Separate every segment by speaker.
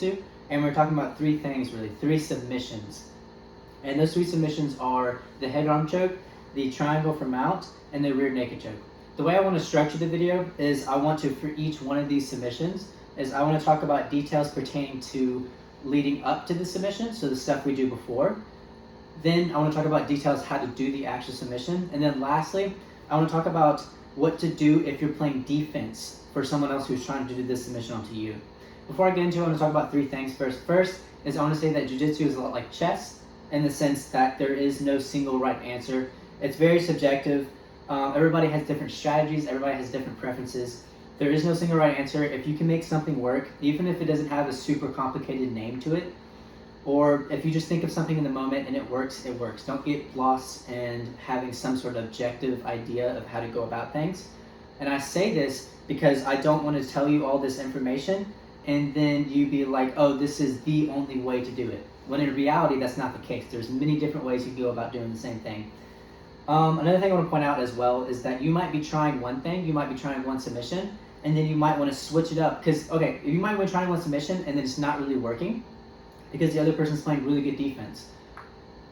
Speaker 1: and we're talking about three things really, three submissions. And those three submissions are the head arm choke, the triangle for mount, and the rear naked choke. The way I want to structure the video is I want to, for each one of these submissions, is I want to talk about details pertaining to leading up to the submission, so the stuff we do before. Then I want to talk about details how to do the actual submission. And then lastly, I want to talk about what to do if you're playing defense for someone else who's trying to do this submission onto you. Before I get into it, I want to talk about three things first. First is I want to say that jiu-jitsu is a lot like chess in the sense that there is no single right answer. It's very subjective. Everybody has different strategies. Everybody has different preferences. There is no single right answer. If you can make something work, even if it doesn't have a super complicated name to it, or if you just think of something in the moment and it works, it works. Don't get lost in having some sort of objective idea of how to go about things. And I say this because I don't want to tell you all this information and then you be like, oh, this is the only way to do it. When in reality, that's not the case. There's many different ways you can go about doing the same thing. Another thing I want to point out as well is that you might be trying one thing, you might be trying one submission, and then you might want to switch it up. Because, okay, you might be trying one submission and then it's not really working because the other person's playing really good defense.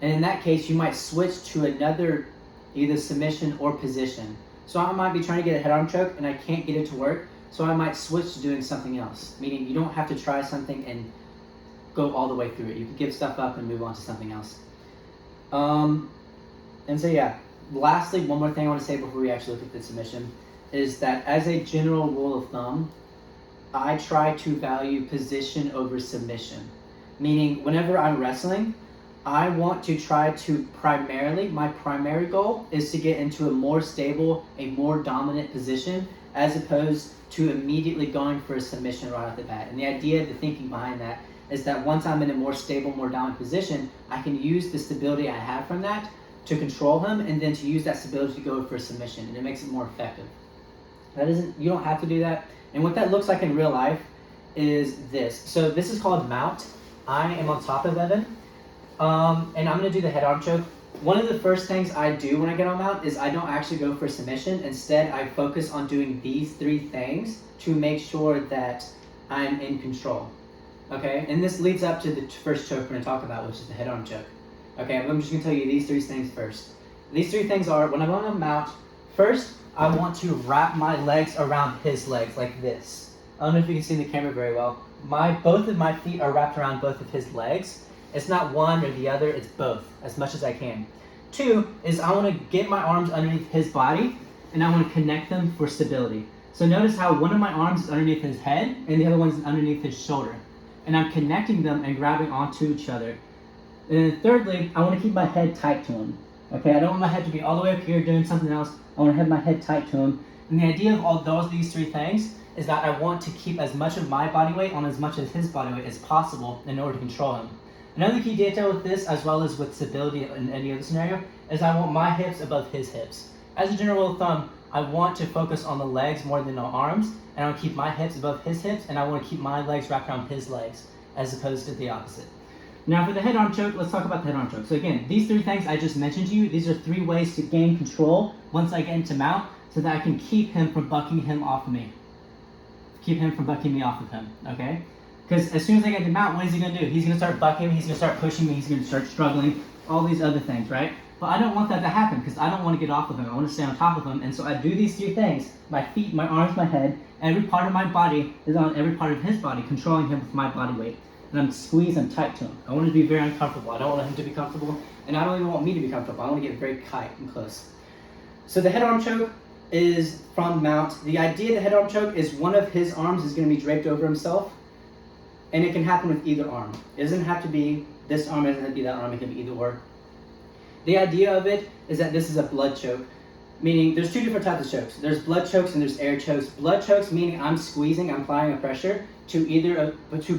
Speaker 1: And in that case, you might switch to another either submission or position. So I might be trying to get a head arm choke and I can't get it to work, so I might switch to doing something else. Meaning you don't have to try something and go all the way through it. You can give stuff up and move on to something else. And so yeah, lastly, one more thing I want to say before we actually look at the submission is that as a general rule of thumb, I try to value position over submission. Meaning whenever I'm wrestling, I want to try to my primary goal is to get into a more stable, a more dominant position as opposed to immediately going for a submission right off the bat. And the idea, the thinking behind that is that once I'm in a more stable, more dominant position, I can use the stability I have from that to control him and then to use that stability to go for a submission, and it makes it more effective. You don't have to do that. And what that looks like in real life is this. So this is called mount. I am on top of Evan, and I'm gonna do the head arm choke. One of the first things I do when I get on mount is I don't actually go for submission. Instead, I focus on doing these three things to make sure that I'm in control. Okay, and this leads up to the first choke we're gonna talk about, which is the head arm choke. Okay, I'm just gonna tell you these three things first. These three things are, when I'm on a mount, first, I want to wrap my legs around his legs like this. I don't know if you can see the camera very well. Both of my feet are wrapped around both of his legs. It's not one or the other, it's both, as much as I can. Two is I want to get my arms underneath his body and I want to connect them for stability. So notice how one of my arms is underneath his head and the other one's underneath his shoulder. And I'm connecting them and grabbing onto each other. And then thirdly, I want to keep my head tight to him. Okay, I don't want my head to be all the way up here doing something else. I want to have my head tight to him. And the idea of these three things is that I want to keep as much of my body weight on as much of his body weight as possible in order to control him. Another key detail with this, as well as with stability in any other scenario, is I want my hips above his hips. As a general rule of thumb, I want to focus on the legs more than the arms, and I want to keep my hips above his hips, and I want to keep my legs wrapped around his legs, as opposed to the opposite. Now for the head arm choke, let's talk about the head arm choke. So again, these three things I just mentioned to you, these are three ways to gain control once I get into mount so that I can keep him from bucking him off of me. Keep him from bucking me off of him, okay? Because as soon as I get into mount, what is he gonna do? He's gonna start bucking me, he's gonna start pushing me, he's gonna start struggling, all these other things, right? But I don't want that to happen because I don't want to get off of him. I want to stay on top of him. And so I do these three things. My feet, my arms, my head, every part of my body is on every part of his body, controlling him with my body weight. And I'm squeezed and tight to him. I want him to be very uncomfortable. I don't want him to be comfortable, and I don't even want me to be comfortable. I want to get very tight and close. So the head arm choke is from mount. The idea of the head arm choke is one of his arms is going to be draped over himself, and it can happen with either arm. It doesn't have to be this arm, it doesn't have to be that arm, it can be either or. The idea of it is that this is a blood choke, meaning there's two different types of chokes. There's blood chokes and there's air chokes. Blood chokes meaning I'm squeezing, I'm applying a pressure to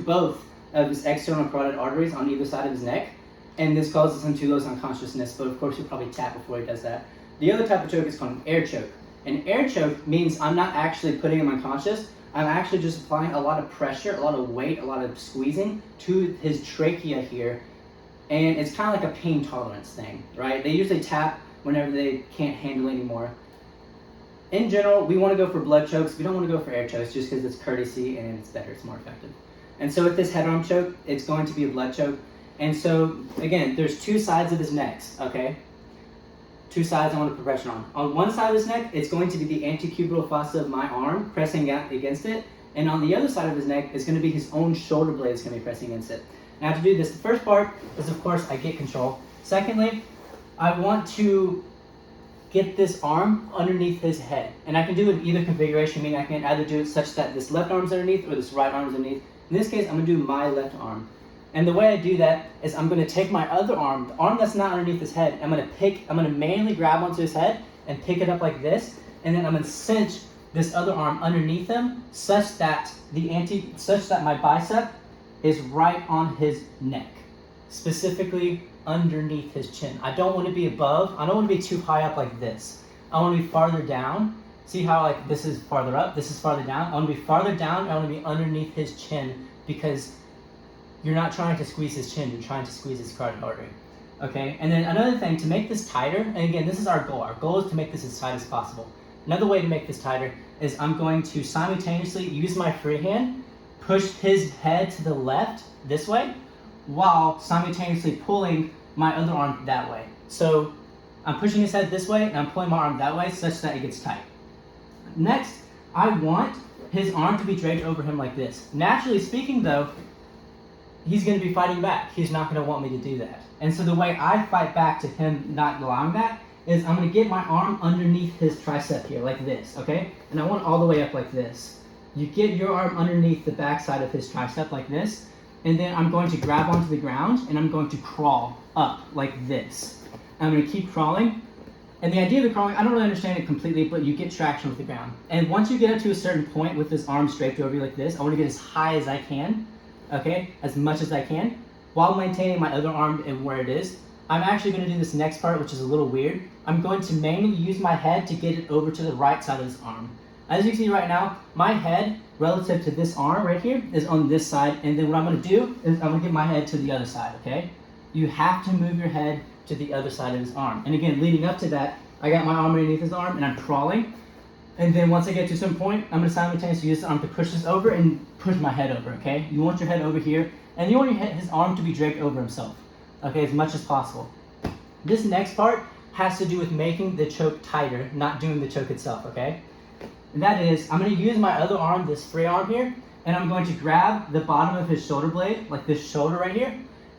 Speaker 1: both of his external carotid arteries on either side of his neck, and this causes him to lose unconsciousness, but of course he'll probably tap before he does that. The other type of choke is called an air choke. An air choke means I'm not actually putting him unconscious, I'm actually just applying a lot of pressure, a lot of weight, a lot of squeezing to his trachea here, and it's kind of like a pain tolerance thing, right? They usually tap whenever they can't handle anymore. In general, we want to go for blood chokes. We don't want to go for air chokes just because it's courtesy and it's better, it's more effective. And so with this head arm choke, it's going to be a blood choke. And so again, there's two sides of his neck, okay? Two sides I want to put pressure on. On one side of his neck, it's going to be the antecubital fossa of my arm pressing out against it. And on the other side of his neck is going to be his own shoulder blade that's going to be pressing against it. Now to do this, the first part is, of course, I get control. Secondly, I want to get this arm underneath his head. And I can do it in either configuration, meaning I can either do it such that this left arm's underneath or this right arm's underneath. In this case, I'm going to do my left arm. And the way I do that is I'm going to take my other arm, the arm that's not underneath his head, I'm going to manually grab onto his head and pick it up like this, and then I'm going to cinch this other arm underneath him such that my bicep is right on his neck, specifically underneath his chin. I don't want to be above, I don't want to be too high up like this. I want to be farther down. See how like this is farther up, this is farther down? I want to be farther down, I want to be underneath his chin, because you're not trying to squeeze his chin, you're trying to squeeze his carotid artery. Okay, and then another thing, to make this tighter, and again, this is our goal. Our goal is to make this as tight as possible. Another way to make this tighter is I'm going to simultaneously use my free hand, push his head to the left this way, while simultaneously pulling my other arm that way. So I'm pushing his head this way, and I'm pulling my arm that way such that it gets tight. Next, I want his arm to be draped over him like this. Naturally speaking though, he's going to be fighting back. He's not going to want me to do that. And so the way I fight back to him not allowing that is I'm going to get my arm underneath his tricep here, like this, okay? And I want all the way up like this. You get your arm underneath the backside of his tricep like this, and then I'm going to grab onto the ground, and I'm going to crawl up like this. I'm going to keep crawling. And the idea of the crawling, I don't really understand it completely, but you get traction with the ground. And once you get up to a certain point with this arm draped over you like this, I want to get as high as I can, okay, as much as I can, while maintaining my other arm and where it is. I'm actually going to do this next part, which is a little weird. I'm going to manually use my head to get it over to the right side of this arm. As you can see right now, my head relative to this arm right here is on this side, and then what I'm going to do is I'm going to get my head to the other side, okay? You have to move your head to the other side of his arm. And again, leading up to that, I got my arm underneath his arm and I'm crawling. And then once I get to some point, I'm going to simultaneously use the arm to push this over and push my head over, okay? You want your head over here, and you want his arm to be draped over himself, okay, as much as possible. This next part has to do with making the choke tighter, not doing the choke itself, okay? And that is, I'm going to use my other arm, this free arm here, and I'm going to grab the bottom of his shoulder blade, like this shoulder right here,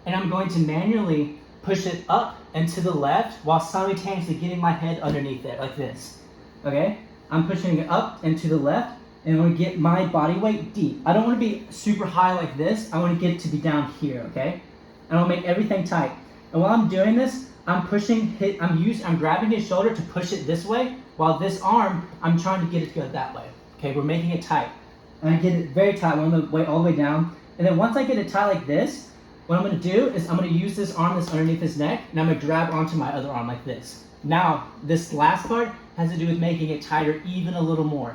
Speaker 1: and I'm going to manually push it up and to the left while simultaneously getting my head underneath it, like this, okay? I'm pushing it up and to the left, and I want to get my body weight deep. I don't want to be super high like this. I want to get it to be down here, okay? And I want to make everything tight. And while I'm doing this, I'm grabbing his shoulder to push it this way, while this arm, I'm trying to get it to go that way. Okay, we're making it tight. And I get it very tight all the way down. And then once I get it tight like this, what I'm going to do is I'm going to use this arm that's underneath his neck, and I'm going to grab onto my other arm like this. Now, this last part has to do with making it tighter even a little more.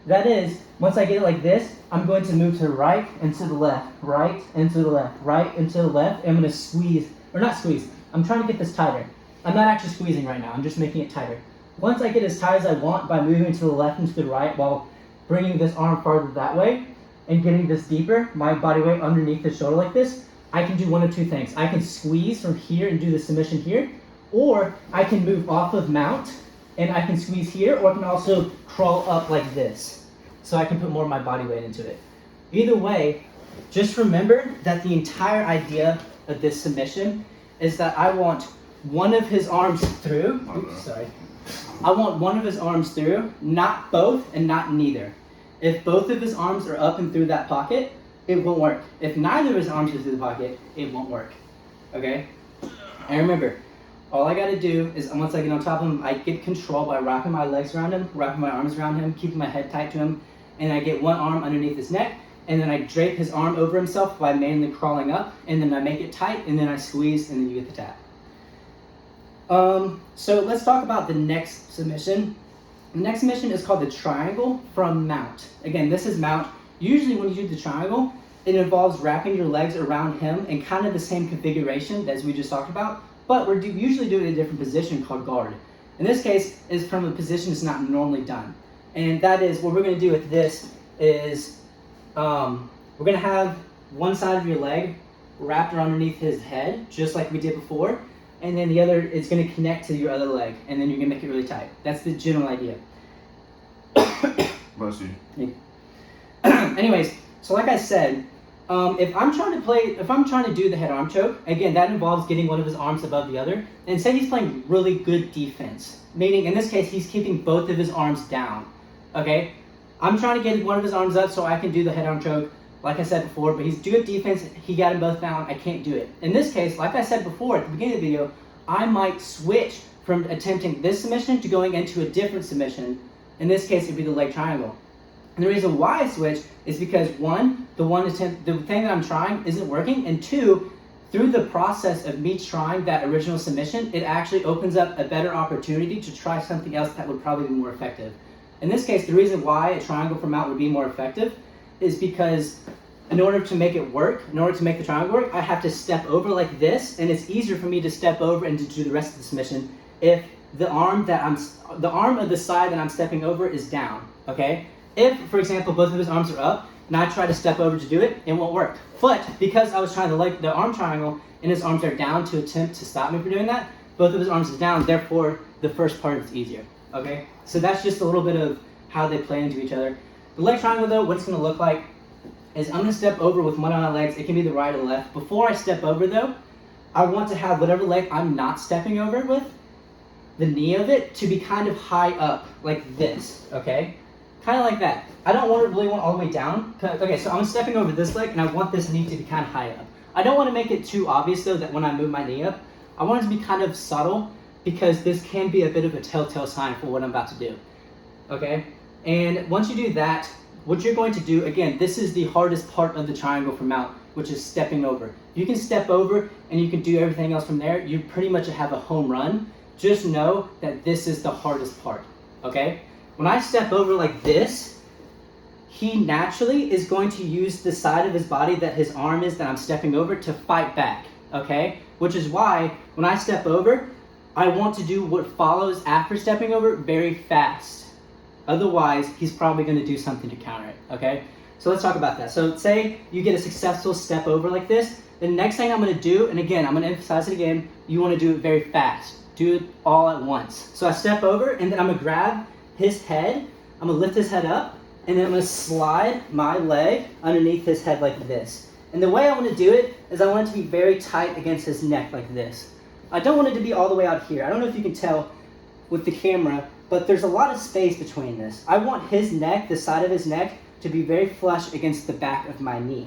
Speaker 1: That is, once I get it like this, I'm going to move to the right and to the left, right and to the left, right and to the left, and I'm going to squeeze, or not squeeze, I'm trying to get this tighter. I'm not actually squeezing right now, I'm just making it tighter. Once I get as tight as I want by moving to the left and to the right while bringing this arm farther that way and getting this deeper, my body weight underneath the shoulder like this, I can do one of two things. I can squeeze from here and do the submission here, or I can move off of mount and I can squeeze here, or I can also crawl up like this. So I can put more of my body weight into it. Either way, just remember that the entire idea of this submission is that I want one of his arms through. I want one of his arms through, not both and not neither. If both of his arms are up and through that pocket, it won't work. If neither of his arms are through the pocket, it won't work. Okay? And remember, all I gotta do is once I get on top of him, I get control by wrapping my legs around him, wrapping my arms around him, keeping my head tight to him, and I get one arm underneath his neck, and then I drape his arm over himself by mainly crawling up, and then I make it tight, and then I squeeze, and then you get the tap. So let's talk about the next submission. The next submission is called the triangle from mount. Again, this is mount. Usually when you do the triangle, it involves wrapping your legs around him in kind of the same configuration as we just talked about, but we're usually doing it in a different position called guard. In this case, is from a position that's not normally done. And that is, what we're going to do with this is, we're going to have one side of your leg wrapped around underneath his head, just like we did before, and then the other is going to connect to your other leg, and then you're going to make it really tight. That's the general idea.
Speaker 2: Bless you.
Speaker 1: Anyways, so like I said, if I'm trying to do the head arm choke, again, that involves getting one of his arms above the other. And say he's playing really good defense, meaning in this case, he's keeping both of his arms down, okay? I'm trying to get one of his arms up so I can do the head arm choke, like I said before, but he's doing defense, he got them both down, I can't do it. In this case, like I said before at the beginning of the video, I might switch from attempting this submission to going into a different submission. In this case, it would be the leg triangle. And the reason why I switch is because one, the thing that I'm trying isn't working, and two, through the process of me trying that original submission, it actually opens up a better opportunity to try something else that would probably be more effective. In this case, the reason why a triangle from out would be more effective is because in order to make it work, in order to make the triangle work, I have to step over like this, and it's easier for me to step over and to do the rest of the submission if the arm of the side that I'm stepping over is down, okay? If, for example, both of his arms are up, and I try to step over to do it, it won't work. But because I was trying the arm triangle, and his arms are down to attempt to stop me from doing that, both of his arms are down, therefore the first part is easier, okay? So that's just a little bit of how they play into each other. The leg triangle though, what it's gonna look like is I'm gonna step over with one of my legs. It can be the right or the left. Before I step over though, I want to have whatever leg I'm not stepping over with, the knee of it, to be kind of high up, like this, okay? Kind of like that. I don't really want all the way down. Okay, so I'm stepping over this leg, and I want this knee to be kind of high up. I don't want to make it too obvious though that when I move my knee up, I want it to be kind of subtle, because this can be a bit of a telltale sign for what I'm about to do, okay? And once you do that, what you're going to do, again, this is the hardest part of the triangle from out, which is stepping over. You can step over and you can do everything else from there. You pretty much have a home run. Just know that this is the hardest part, okay? When I step over like this, he naturally is going to use the side of his body that his arm is that I'm stepping over to fight back, okay? Which is why when I step over, I want to do what follows after stepping over very fast. Otherwise, he's probably going to do something to counter it, okay? So let's talk about that. So say you get a successful step over like this. The next thing I'm going to do, and again, I'm going to emphasize it again, you want to do it very fast. Do it all at once. So I step over, and then I'm going to grab his head. I'm going to lift his head up, and then I'm going to slide my leg underneath his head like this. And the way I want to do it is I want it to be very tight against his neck like this. I don't want it to be all the way out here. I don't know if you can tell with the camera, but there's a lot of space between this. I want his neck, the side of his neck, to be very flush against the back of my knee.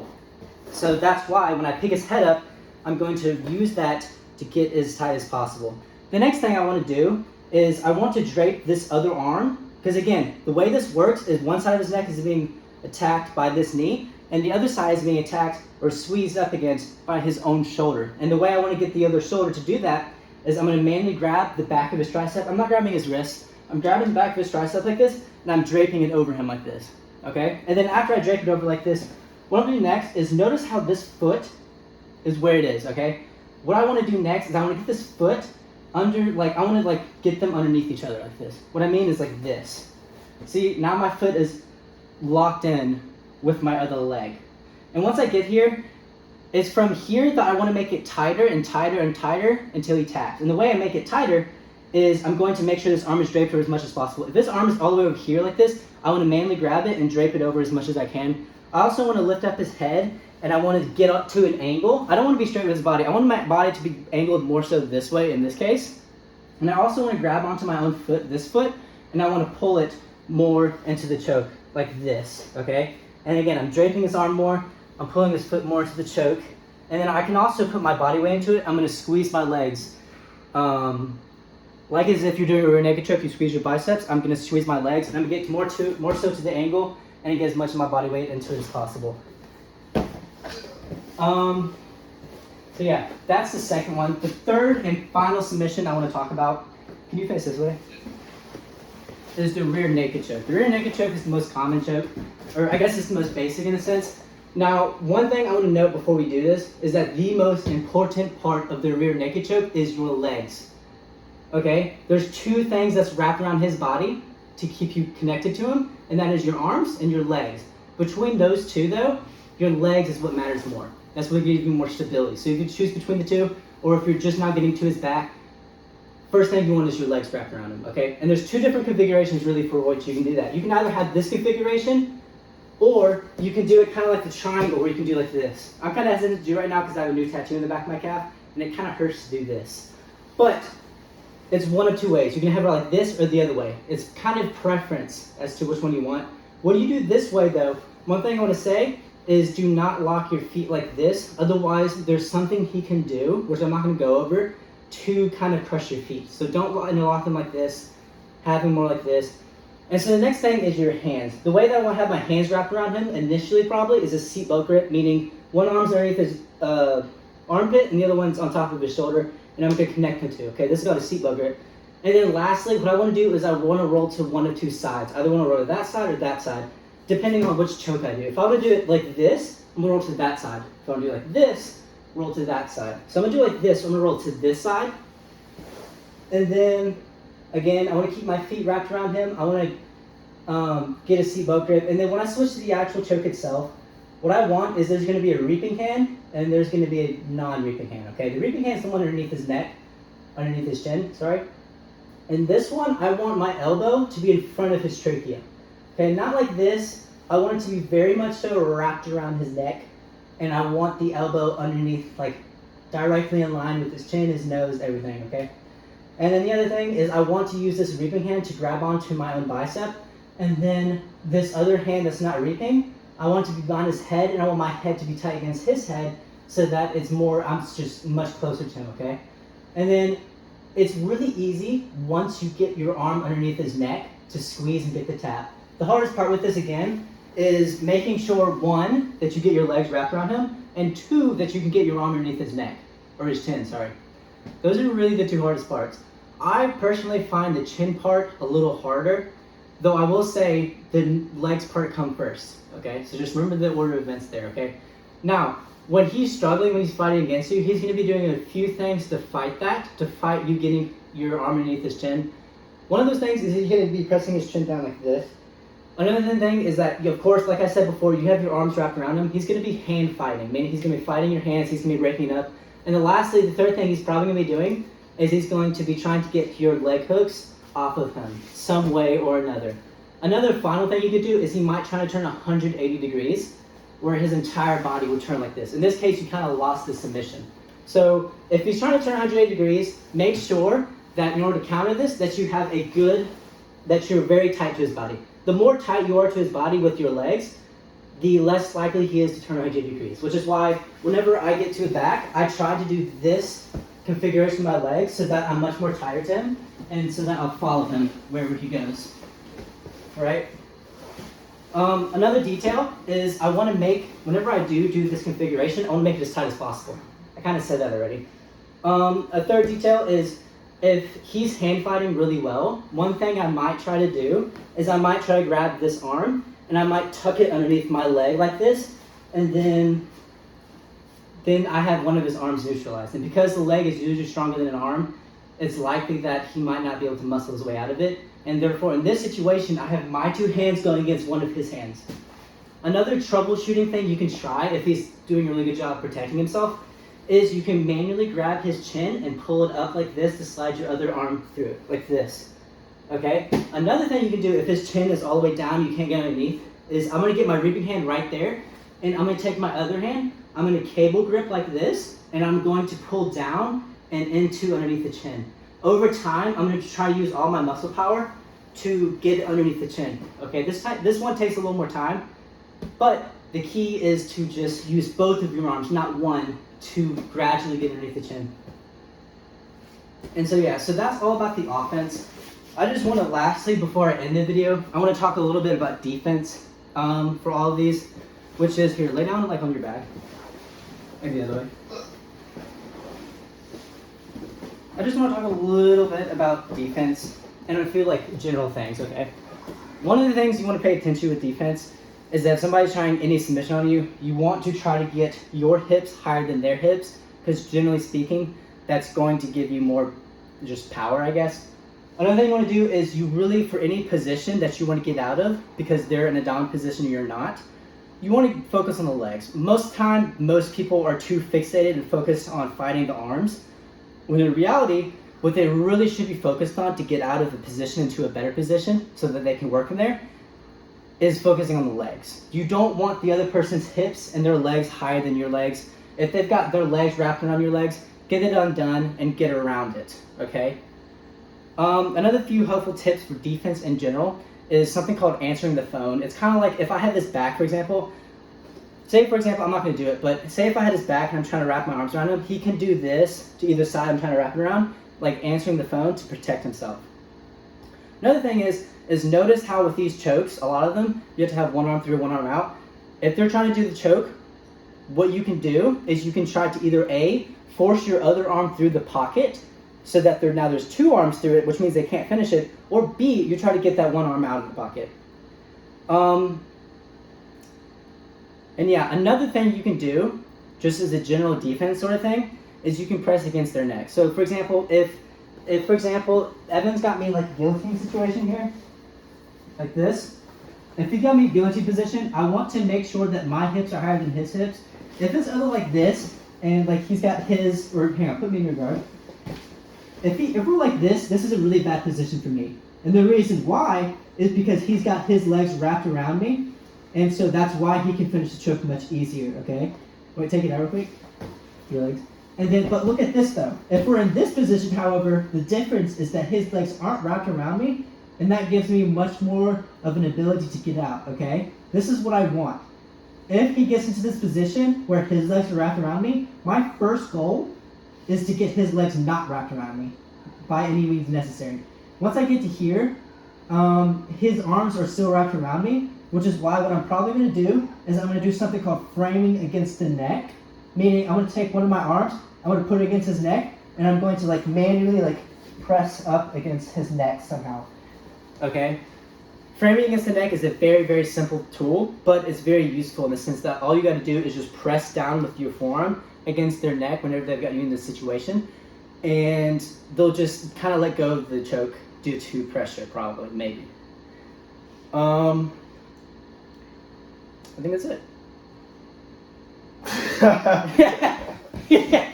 Speaker 1: So that's why when I pick his head up, I'm going to use that to get as tight as possible. The next thing I want to do is I want to drape this other arm, because again, the way this works is one side of his neck is being attacked by this knee, and the other side is being attacked or squeezed up against by his own shoulder. And the way I want to get the other shoulder to do that is I'm going to manually grab the back of his tricep. I'm not grabbing his wrist. I'm grabbing the back of his tricep like this, and I'm draping it over him like this, okay? And then after I drape it over like this, what I'm going to do next is notice how this foot is where it is, okay? What I want to do next is I want to get this foot under, I want to get them underneath each other like this. What I mean is like this. See, now my foot is locked in with my other leg. And once I get here, it's from here that I want to make it tighter and tighter and tighter until he taps. And the way I make it tighter is I'm going to make sure this arm is draped over as much as possible. If this arm is all the way over here like this, I want to manually grab it and drape it over as much as I can. I also want to lift up his head, and I want to get up to an angle. I don't want to be straight with his body. I want my body to be angled more so this way in this case. And I also want to grab onto my own foot, this foot, and I want to pull it more into the choke like this, okay? And again, I'm draping his arm more. I'm pulling his foot more into the choke. And then I can also put my body weight into it. I'm going to squeeze my legs. Like as if you're doing a rear naked choke, you squeeze your biceps. I'm going to squeeze my legs, and I'm going to get more so to the angle and get as much of my body weight into it as possible. So yeah, that's the second one. The third and final submission I want to talk about, can you face this way? Is the rear naked choke. The rear naked choke is the most common choke, or I guess it's the most basic in a sense. Now, one thing I want to note before we do this is that the most important part of the rear naked choke is your legs. Okay? There's two things that's wrapped around his body to keep you connected to him, and that is your arms and your legs. Between those two, though, your legs is what matters more. That's what gives you more stability. So you can choose between the two, or if you're just not getting to his back, first thing you want is your legs wrapped around him, okay? And there's two different configurations really for what you can do that. You can either have this configuration, or you can do it kind of like the triangle, where you can do like this. I'm kind of hesitant to do right now because I have a new tattoo in the back of my calf, and it kind of hurts to do this. But it's one of two ways. You can have it like this or the other way. It's kind of preference as to which one you want. When you do this way though, one thing I want to say is do not lock your feet like this. Otherwise, there's something he can do, which I'm not going to go over, to kind of crush your feet. So don't lock them like this, have them more like this. And so the next thing is your hands. The way that I want to have my hands wrapped around him initially probably is a seat boat grip, meaning one arm's underneath his armpit and the other one's on top of his shoulder, and I'm going to connect the two. Okay, this is called a seat boat grip. And then lastly, what I want to do is I want to roll to one of two sides. I either want to roll to that side or that side, depending on which choke I do. If I want to do it like this, I'm going to roll to that side. If I want to do it like this, roll to that side. So I'm going to do it like this. I'm going to roll to this side. And then, again, I want to keep my feet wrapped around him. I want to get a seat boat grip. And then when I switch to the actual choke itself, what I want is there's going to be a reaping hand and there's going to be a non-reaping hand, okay? The reaping hand is the one underneath his neck, underneath his chin, sorry. And this one, I want my elbow to be in front of his trachea. Okay, not like this. I want it to be very much so wrapped around his neck, and I want the elbow underneath, like directly in line with his chin, his nose, everything, okay? And then the other thing is I want to use this reaping hand to grab onto my own bicep, and then this other hand that's not reaping, I want it to be on his head, and I want my head to be tight against his head so that it's more, I'm just much closer to him, okay? And then it's really easy once you get your arm underneath his neck to squeeze and get the tap. The hardest part with this, again, is making sure, one, that you get your legs wrapped around him, and two, that you can get your arm underneath his neck, or his chin, sorry. Those are really the two hardest parts. I personally find the chin part a little harder, though I will say the legs part come first, okay? So just remember the order of events there, okay? Now, when he's struggling, when he's fighting against you, he's going to be doing a few things to fight that, to fight you getting your arm underneath his chin. One of those things is he's going to be pressing his chin down like this. Another thing is that, of course, like I said before, you have your arms wrapped around him. He's going to be hand fighting, meaning he's going to be fighting your hands, he's going to be breaking up. And then lastly, the third thing he's probably going to be doing is he's going to be trying to get your leg hooks off of him, some way or another. Another final thing you could do is he might try to turn 180 degrees, where his entire body would turn like this. In this case, you kind of lost the submission. So if he's trying to turn 180 degrees, make sure that in order to counter this, that you have a good, that you're very tight to his body. The more tight you are to his body with your legs, the less likely he is to turn 180 degrees, which is why whenever I get to his back, I try to do this configuration with my legs so that I'm much more tighter to him, and so that I'll follow him wherever he goes. All right? Another detail is I want to make, whenever I do this configuration, I want to make it as tight as possible. I kind of said that already. A third detail is if he's hand fighting really well, one thing I might try to do is I might try to grab this arm and I might tuck it underneath my leg like this, and then I have one of his arms neutralized. And because the leg is usually stronger than an arm, it's likely that he might not be able to muscle his way out of it. And therefore, in this situation, I have my two hands going against one of his hands. Another troubleshooting thing you can try if he's doing a really good job protecting himself is you can manually grab his chin and pull it up like this to slide your other arm through it, like this. Okay? Another thing you can do if his chin is all the way down, you can't get underneath, is I'm going to get my reaping hand right there, and I'm going to take my other hand, I'm going to cable grip like this, and I'm going to pull down and into underneath the chin. Over time, I'm going to try to use all my muscle power to get underneath the chin. Okay, this one takes a little more time, but the key is to just use both of your arms, not one, to gradually get underneath the chin. And so yeah, so that's all about the offense. I just want to lastly, before I end the video, I want to talk a little bit about defense for all of these, which is here, lay down like on your back. Maybe the other way. I just want to talk a little bit about defense and I feel like general things, okay? One of the things you want to pay attention to with defense is that if somebody's trying any submission on you, you want to try to get your hips higher than their hips, because generally speaking, that's going to give you more just power, I guess. Another thing you want to do is you really, for any position that you want to get out of, because they're in a down position and you're not, you want to focus on the legs. Most time, most people are too fixated and focused on fighting the arms, when in reality, what they really should be focused on to get out of the position into a better position so that they can work from there is focusing on the legs. You don't want the other person's hips and their legs higher than your legs. If they've got their legs wrapped around your legs, get it undone and get around it, okay? Another few helpful tips for defense in general is something called answering the phone. It's kind of like if I had this back, for example, say for example, I'm not going to do it, but say if I had his back and I'm trying to wrap my arms around him, he can do this to either side I'm trying to wrap it around, like answering the phone to protect himself. Another thing is notice how with these chokes, a lot of them, you have to have one arm through, one arm out. If they're trying to do the choke, what you can do is you can try to either A, force your other arm through the pocket so that there's two arms through it, which means they can't finish it, or B, you try to get that one arm out of the pocket. And yeah, another thing you can do, just as a general defense sort of thing, is you can press against their neck. So for example, if for example, Evan's got me like a guillotine situation here, like this. If he got me guillotine position, I want to make sure that my hips are higher than his hips. If it's other like this, and like he's got his, or hang on, put me in your guard. If we're like this is a really bad position for me. And the reason why is because he's got his legs wrapped around me, and so that's why he can finish the choke much easier, okay? Wait, take it out real quick. Your legs. And then, but look at this though. If we're in this position, however, the difference is that his legs aren't wrapped around me, and that gives me much more of an ability to get out, okay? This is what I want. If he gets into this position where his legs are wrapped around me, my first goal is to get his legs not wrapped around me by any means necessary. Once I get to here, his arms are still wrapped around me, which is why what I'm probably going to do is I'm going to do something called framing against the neck, meaning I'm going to take one of my arms, I'm going to put it against his neck, and I'm going to like manually like press up against his neck somehow. Okay? Framing against the neck is a very, very simple tool, but it's very useful in the sense that all you got to do is just press down with your forearm against their neck whenever they've got you in this situation, and they'll just kind of let go of the choke due to pressure, probably, maybe. I think that's it. Yeah.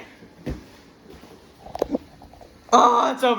Speaker 1: Oh, it's over.